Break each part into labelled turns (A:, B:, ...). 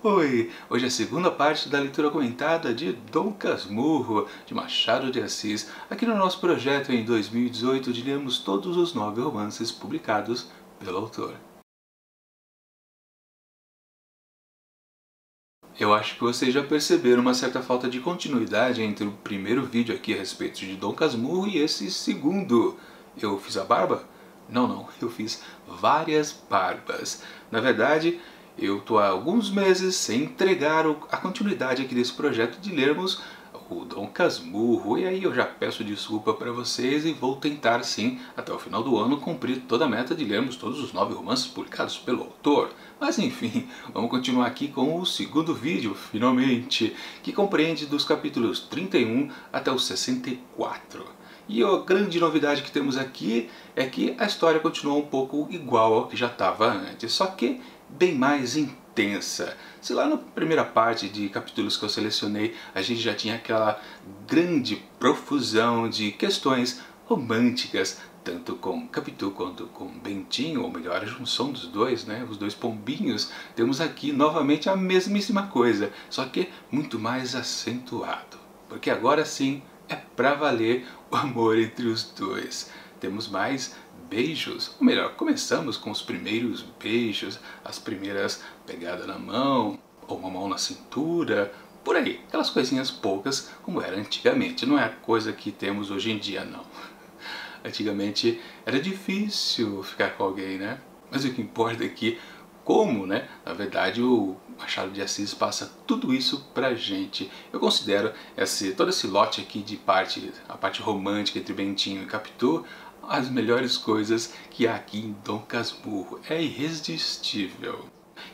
A: Oi! Hoje é a segunda parte da leitura comentada de Dom Casmurro, de Machado de Assis, aqui no nosso projeto em 2018 de lermos todos os 9 romances publicados pelo autor. Eu acho que vocês já perceberam uma certa falta de continuidade entre o primeiro vídeo aqui a respeito de Dom Casmurro e esse segundo. Eu fiz a barba? Não, eu fiz várias barbas. Na verdade, eu estou há alguns meses sem entregar a continuidade aqui desse projeto de lermos o Dom Casmurro, e aí eu já peço desculpa para vocês e vou tentar sim, até o final do ano, cumprir toda a meta de lermos todos os 9 romances publicados pelo autor. Mas enfim, vamos continuar aqui com o segundo vídeo, finalmente, que compreende dos capítulos 31 até o 64. E a grande novidade que temos aqui é que a história continua um pouco igual ao que já estava antes, só que bem mais intensa. Se lá na primeira parte de capítulos que eu selecionei a gente já tinha aquela grande profusão de questões românticas, tanto com Capitu quanto com Bentinho, ou melhor, a junção dos dois, né? Os dois pombinhos, temos aqui novamente a mesmíssima coisa, só que muito mais acentuado. Porque agora sim é pra valer o amor entre os dois. Temos mais beijos, ou melhor, começamos com os primeiros beijos, as primeiras pegadas na mão, ou uma mão na cintura, por aí, aquelas coisinhas poucas como era antigamente, não é a coisa que temos hoje em dia não. Antigamente era difícil ficar com alguém, né? Mas o que importa é que, como, né, na verdade o Machado de Assis passa tudo isso pra gente. Eu considero todo esse lote aqui de a parte romântica entre Bentinho e Capitu, as melhores coisas que há aqui em Dom Casmurro. É irresistível.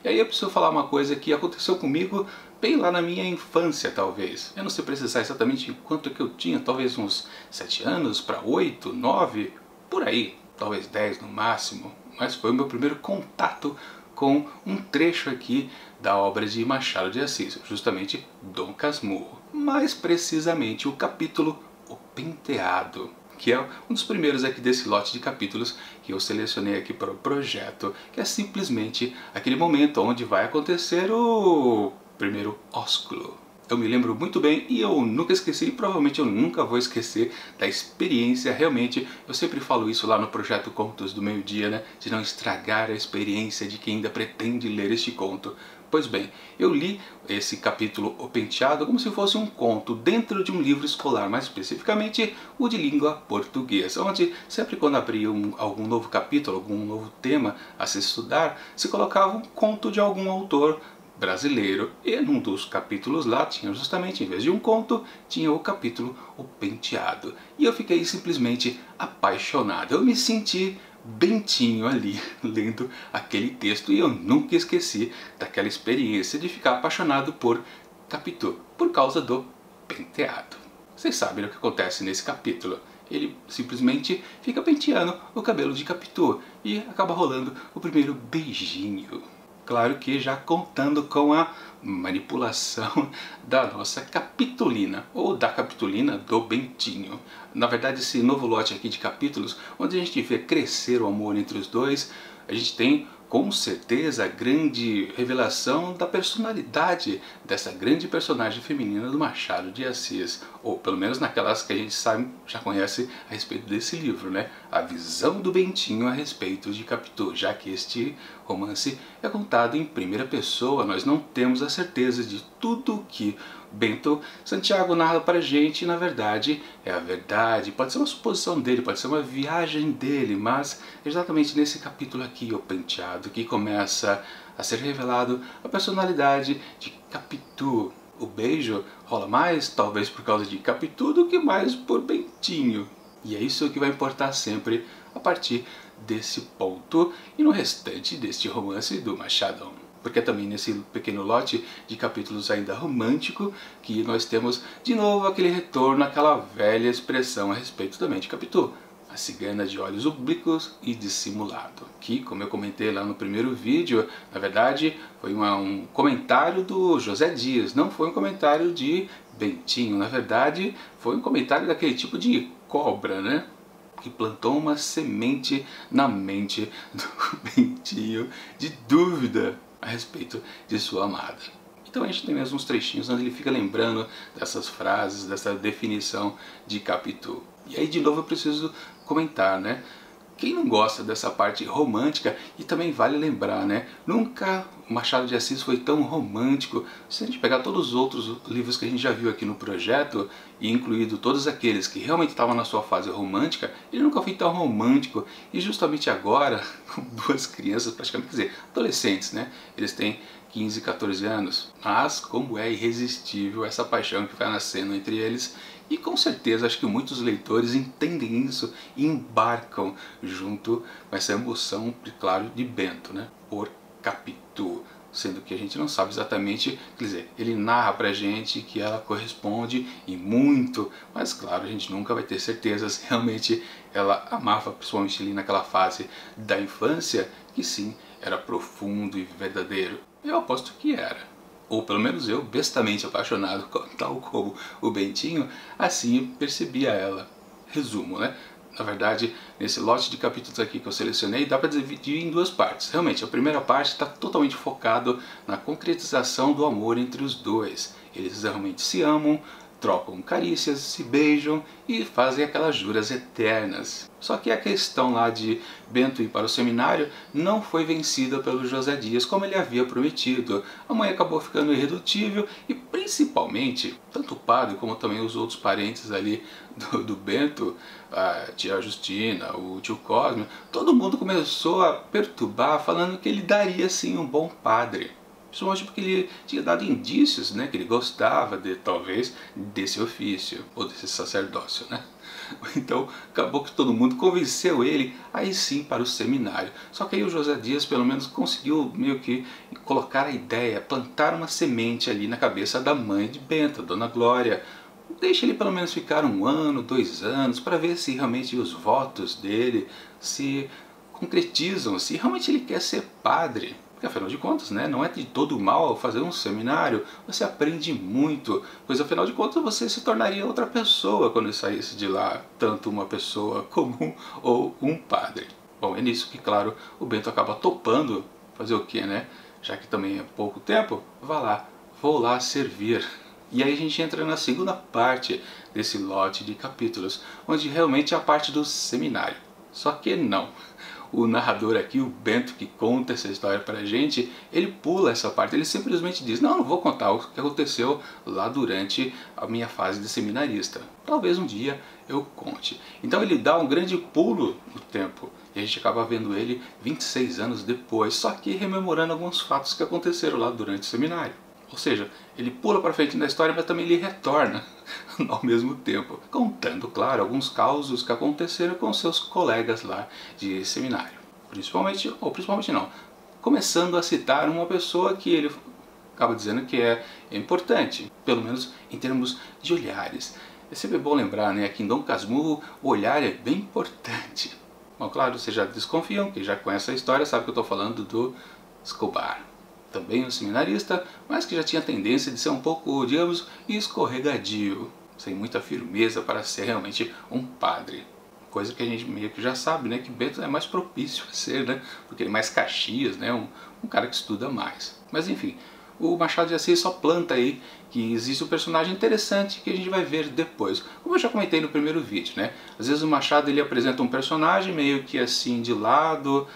A: E aí eu preciso falar uma coisa que aconteceu comigo bem lá na minha infância, talvez. Eu não sei precisar exatamente quanto que eu tinha, talvez uns 7 anos para 8, 9, por aí, talvez 10 no máximo. Mas foi o meu primeiro contato com um trecho aqui da obra de Machado de Assis, justamente Dom Casmurro. Mais precisamente o capítulo O Penteado, que é um dos primeiros aqui desse lote de capítulos que eu selecionei aqui para o projeto, que é simplesmente aquele momento onde vai acontecer o primeiro ósculo. Eu me lembro muito bem e eu nunca esqueci, e provavelmente eu nunca vou esquecer da experiência, realmente, eu sempre falo isso lá no projeto Contos do Meio-Dia, né, de não estragar a experiência de quem ainda pretende ler este conto. Pois bem, eu li esse capítulo O Penteado como se fosse um conto dentro de um livro escolar, mais especificamente o de língua portuguesa, onde sempre quando abria algum novo capítulo, algum novo tema a se estudar, se colocava um conto de algum autor brasileiro, e num dos capítulos lá tinha justamente, em vez de um conto, tinha o capítulo O Penteado. E eu fiquei simplesmente apaixonado, eu me senti Bentinho ali, lendo aquele texto, e eu nunca esqueci daquela experiência de ficar apaixonado por Capitu, por causa do penteado. Vocês sabem o que acontece nesse capítulo. Ele simplesmente fica penteando o cabelo de Capitu e acaba rolando o primeiro beijinho. Claro que já contando com a manipulação da nossa Capitulina, ou da Capitulina do Bentinho. Na verdade, esse novo lote aqui de capítulos, onde a gente vê crescer o amor entre os dois, a gente tem com certeza a grande revelação da personalidade dessa grande personagem feminina do Machado de Assis, ou pelo menos naquelas que a gente sabe, já conhece a respeito desse livro, né? A visão do Bentinho a respeito de Capitu, já que este romance é contado em primeira pessoa, nós não temos a certeza de tudo que Bento Santiago narra pra gente, e na verdade é a verdade, pode ser uma suposição dele, pode ser uma viagem dele, mas exatamente nesse capítulo aqui, O Penteado, que começa a ser revelado a personalidade de Capitu. O beijo rola mais, talvez por causa de Capitu, do que mais por Bentinho. E é isso que vai importar sempre a partir desse ponto e no restante deste romance do Machado. Porque é também nesse pequeno lote de capítulos ainda romântico que nós temos de novo aquele retorno àquela velha expressão a respeito também de Capitu, a cigana de olhos oblíquos e dissimulado. Que, como eu comentei lá no primeiro vídeo, na verdade foi um comentário do José Dias, não foi um comentário de Bentinho, na verdade foi um comentário daquele tipo de cobra, né? Que plantou uma semente na mente do Bentinho de dúvida a respeito de sua amada. Então a gente tem mesmo uns trechinhos onde ele fica lembrando dessas frases, dessa definição de Capitu. E aí de novo eu preciso comentar, né? Quem não gosta dessa parte romântica, e também vale lembrar, né? Nunca Machado de Assis foi tão romântico. Se a gente pegar todos os outros livros que a gente já viu aqui no projeto, e incluído todos aqueles que realmente estavam na sua fase romântica, ele nunca foi tão romântico. E justamente agora, com duas crianças, praticamente, quer dizer, adolescentes, né? Eles têm 15, 14 anos. Mas como é irresistível essa paixão que vai nascendo entre eles. E com certeza acho que muitos leitores entendem isso e embarcam junto com essa emoção, claro, de Bento, né? Por Capitu. Sendo que a gente não sabe exatamente, quer dizer, ele narra pra gente que ela corresponde e muito, mas claro, a gente nunca vai ter certeza se realmente ela amava, principalmente ali naquela fase da infância, que sim, era profundo e verdadeiro. Eu aposto que era. Ou pelo menos eu, bestamente apaixonado, tal como o Bentinho, assim percebia ela. Resumo, né? Na verdade, nesse lote de capítulos aqui que eu selecionei, dá para dividir em duas partes. Realmente, a primeira parte está totalmente focado na concretização do amor entre os dois. Eles realmente se amam, trocam carícias, se beijam e fazem aquelas juras eternas. Só que a questão lá de Bento ir para o seminário não foi vencida pelo José Dias como ele havia prometido. A mãe acabou ficando irredutível e principalmente, tanto o padre como também os outros parentes ali do Bento, a tia Justina, o tio Cosme, todo mundo começou a perturbar falando que ele daria sim um bom padre. Principalmente porque ele tinha dado indícios, né, que ele gostava de, talvez, desse ofício, ou desse sacerdócio, né? Então acabou que todo mundo convenceu ele aí sim para o seminário. Só que aí o José Dias pelo menos conseguiu meio que colocar a ideia, plantar uma semente ali na cabeça da mãe de Bento, a Dona Glória. Deixa ele pelo menos ficar 1 ano, 2 anos, para ver se realmente os votos dele se concretizam, se realmente ele quer ser padre. Porque afinal de contas, né, não é de todo mal fazer um seminário, você aprende muito, pois afinal de contas você se tornaria outra pessoa quando saísse de lá, tanto uma pessoa comum ou um padre. Bom, é nisso que, claro, o Bento acaba topando fazer o que, né? Já que também é pouco tempo, vá lá, vou lá servir. E aí a gente entra na segunda parte desse lote de capítulos, onde realmente é a parte do seminário. Só que não. O narrador aqui, o Bento, que conta essa história pra gente, ele pula essa parte, ele simplesmente diz: não vou contar o que aconteceu lá durante a minha fase de seminarista. Talvez um dia eu conte. Então ele dá um grande pulo no tempo, e a gente acaba vendo ele 26 anos depois, só que rememorando alguns fatos que aconteceram lá durante o seminário. Ou seja, ele pula para frente da história, mas também ele retorna ao mesmo tempo, contando, claro, alguns causos que aconteceram com seus colegas lá de seminário. Principalmente não, começando a citar uma pessoa que ele acaba dizendo que é importante, pelo menos em termos de olhares. É sempre bom lembrar, né, que em Dom Casmurro o olhar é bem importante. Bom, claro, vocês já desconfiam, quem já conhece a história sabe que eu estou falando do Escobar. Também um seminarista, mas que já tinha tendência de ser um pouco, digamos, escorregadio, sem muita firmeza para ser realmente um padre. Coisa que a gente meio que já sabe, né, que Bento é mais propício a ser, né, porque ele é mais Caxias, né, um cara que estuda mais. Mas enfim, o Machado de Assis só planta aí que existe um personagem interessante que a gente vai ver depois. Como eu já comentei no primeiro vídeo, né, às vezes o Machado ele apresenta um personagem meio que assim de lado,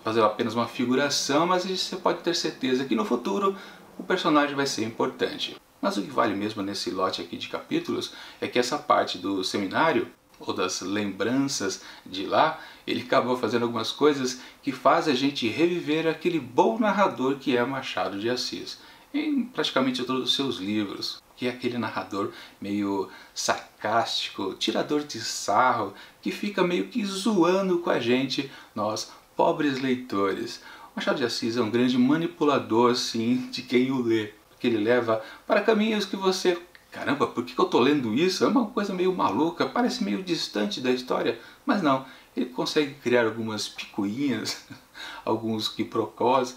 A: fazer apenas uma figuração, mas você pode ter certeza que no futuro o personagem vai ser importante. Mas o que vale mesmo nesse lote aqui de capítulos é que essa parte do seminário, ou das lembranças de lá, ele acabou fazendo algumas coisas que fazem a gente reviver aquele bom narrador que é Machado de Assis, em praticamente todos os seus livros, que é aquele narrador meio sarcástico, tirador de sarro, que fica meio que zoando com a gente, nós pobres leitores. Machado de Assis é um grande manipulador, sim, de quem o lê, porque ele leva para caminhos que você... Caramba, por que eu estou lendo isso? É uma coisa meio maluca, parece meio distante da história, mas não, ele consegue criar algumas picuinhas, alguns quiprocós,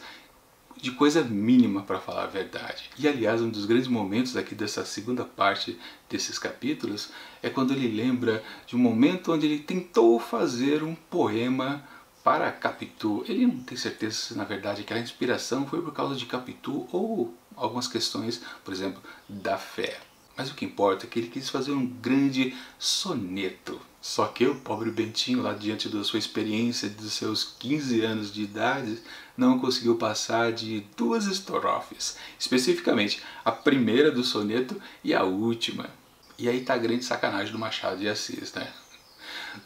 A: de coisa mínima, para falar a verdade. E aliás, um dos grandes momentos aqui dessa segunda parte desses capítulos é quando ele lembra de um momento onde ele tentou fazer um poema para Capitu. Ele não tem certeza se na verdade aquela inspiração foi por causa de Capitu ou algumas questões, por exemplo, da fé. Mas o que importa é que ele quis fazer um grande soneto. Só que o pobre Bentinho, lá diante da sua experiência dos seus 15 anos de idade, não conseguiu passar de 2 estrofes. Especificamente, a primeira do soneto e a última. E aí tá a grande sacanagem do Machado de Assis, né?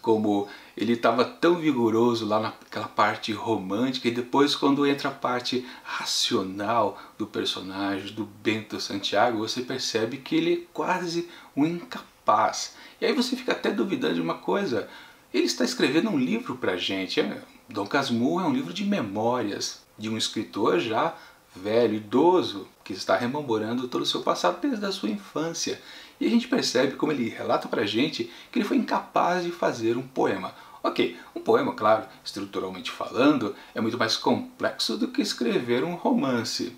A: Como ele estava tão vigoroso lá naquela parte romântica, e depois quando entra a parte racional do personagem, do Bento Santiago, você percebe que ele é quase um incapaz. E aí você fica até duvidando de uma coisa: ele está escrevendo um livro pra gente. Dom Casmurro é um livro de memórias de um escritor já velho, idoso, que está rememorando todo o seu passado desde a sua infância. E a gente percebe como ele relata pra gente que ele foi incapaz de fazer um poema. Ok, um poema, claro, estruturalmente falando, é muito mais complexo do que escrever um romance.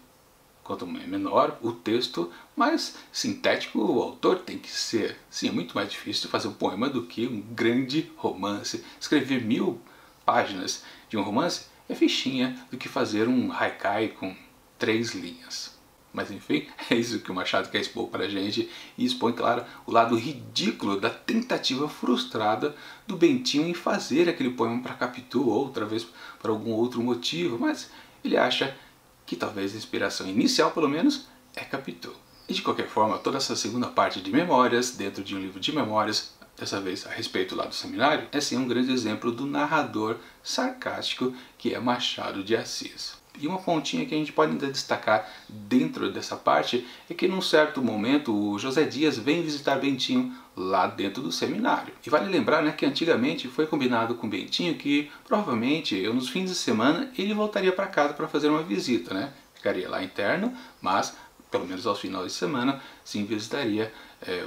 A: Quanto menor o texto, mais sintético o autor tem que ser. Sim, é muito mais difícil fazer um poema do que um grande romance. Escrever 1000 páginas de um romance é fichinha do que fazer um haikai com 3 linhas. Mas enfim, é isso que o Machado quer expor pra gente, e expõe, claro, o lado ridículo da tentativa frustrada do Bentinho em fazer aquele poema para Capitu, ou outra vez por algum outro motivo, mas ele acha que talvez a inspiração inicial, pelo menos, é Capitu. E de qualquer forma, toda essa segunda parte de memórias, dentro de um livro de memórias, dessa vez a respeito lá do seminário, é sim um grande exemplo do narrador sarcástico que é Machado de Assis. E uma pontinha que a gente pode ainda destacar dentro dessa parte é que num certo momento o José Dias vem visitar Bentinho lá dentro do seminário. E vale lembrar, né, que antigamente foi combinado com Bentinho que provavelmente nos fins de semana ele voltaria para casa para fazer uma visita, né? Ficaria lá interno, mas pelo menos aos finais de semana sim visitaria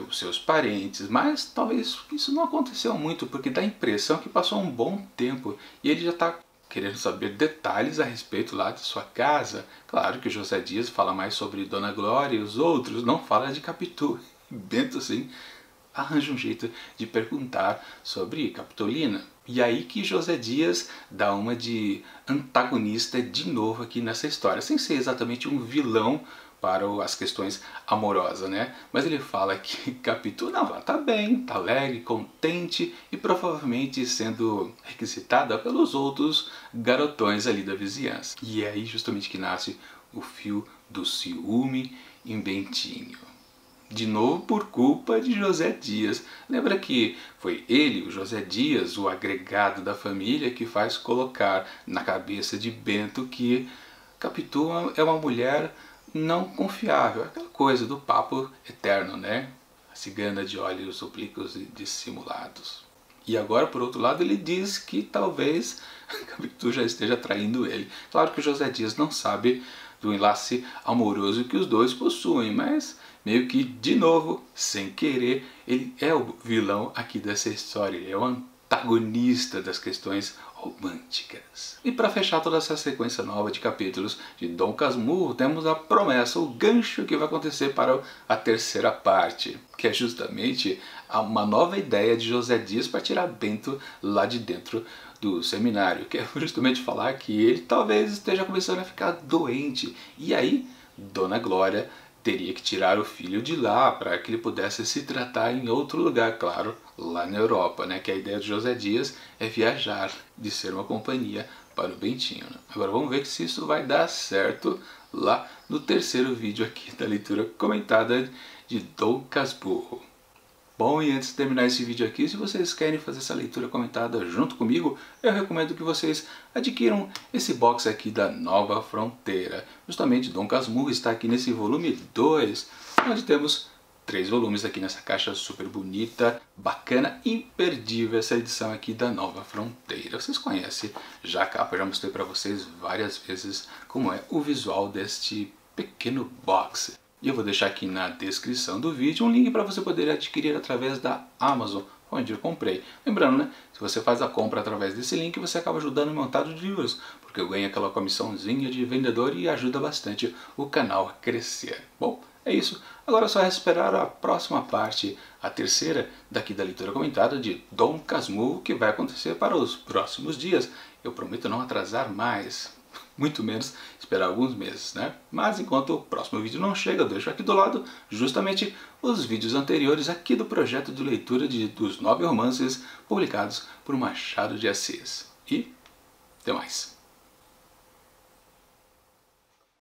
A: os seus parentes. Mas talvez isso não aconteceu muito, porque dá a impressão que passou um bom tempo e ele já está querendo saber detalhes a respeito lá de sua casa. Claro que o José Dias fala mais sobre Dona Glória e os outros, não fala de Capitu. Bento, sim, arranja um jeito de perguntar sobre Capitolina. E aí que José Dias dá uma de antagonista de novo aqui nessa história, sem ser exatamente um vilão para as questões amorosas, né? Mas ele fala que Capitu não, ela tá bem, tá alegre, contente e provavelmente sendo requisitada pelos outros garotões ali da vizinhança. E é aí justamente que nasce o fio do ciúme em Bentinho. De novo por culpa de José Dias. Lembra que foi ele, o José Dias, o agregado da família, que faz colocar na cabeça de Bento que Capitu é uma mulher não confiável, aquela coisa do papo eterno, né? A cigana de olhos oblíquos e dissimulados. E agora, por outro lado, ele diz que talvez Capitu já esteja traindo ele. Claro que o José Dias não sabe do enlace amoroso que os dois possuem, mas meio que, de novo, sem querer, ele é o vilão aqui dessa história, ele é o antagonista das questões românticas. E para fechar toda essa sequência nova de capítulos de Dom Casmurro, temos a promessa, o gancho que vai acontecer para a terceira parte, que é justamente uma nova ideia de José Dias para tirar Bento lá de dentro do seminário, que é justamente falar que ele talvez esteja começando a ficar doente, e aí Dona Glória teria que tirar o filho de lá para que ele pudesse se tratar em outro lugar, claro, lá na Europa, né? Que a ideia de José Dias é viajar, de ser uma companhia para o Bentinho, né? Agora vamos ver se isso vai dar certo lá no terceiro vídeo aqui da leitura comentada de Dom Casmurro. Bom, e antes de terminar esse vídeo aqui, se vocês querem fazer essa leitura comentada junto comigo, eu recomendo que vocês adquiram esse box aqui da Nova Fronteira. Justamente Dom Casmurro está aqui nesse volume 2, onde temos 3 volumes aqui nessa caixa super bonita, bacana, imperdível essa edição aqui da Nova Fronteira. Vocês conhecem já a capa, já mostrei para vocês várias vezes como é o visual deste pequeno box. E eu vou deixar aqui na descrição do vídeo um link para você poder adquirir através da Amazon, onde eu comprei. Lembrando, né, se você faz a compra através desse link, você acaba ajudando no montado de livros, porque eu ganho aquela comissãozinha de vendedor e ajuda bastante o canal a crescer. Bom, é isso. Agora é só esperar a próxima parte, a terceira daqui da leitura comentada de Dom Casmurro, que vai acontecer para os próximos dias. Eu prometo não atrasar mais. muito menos esperar alguns meses, né? Mas enquanto o próximo vídeo não chega, eu deixo aqui do lado justamente os vídeos anteriores aqui do projeto de leitura dos 9 romances publicados por Machado de Assis. E até mais!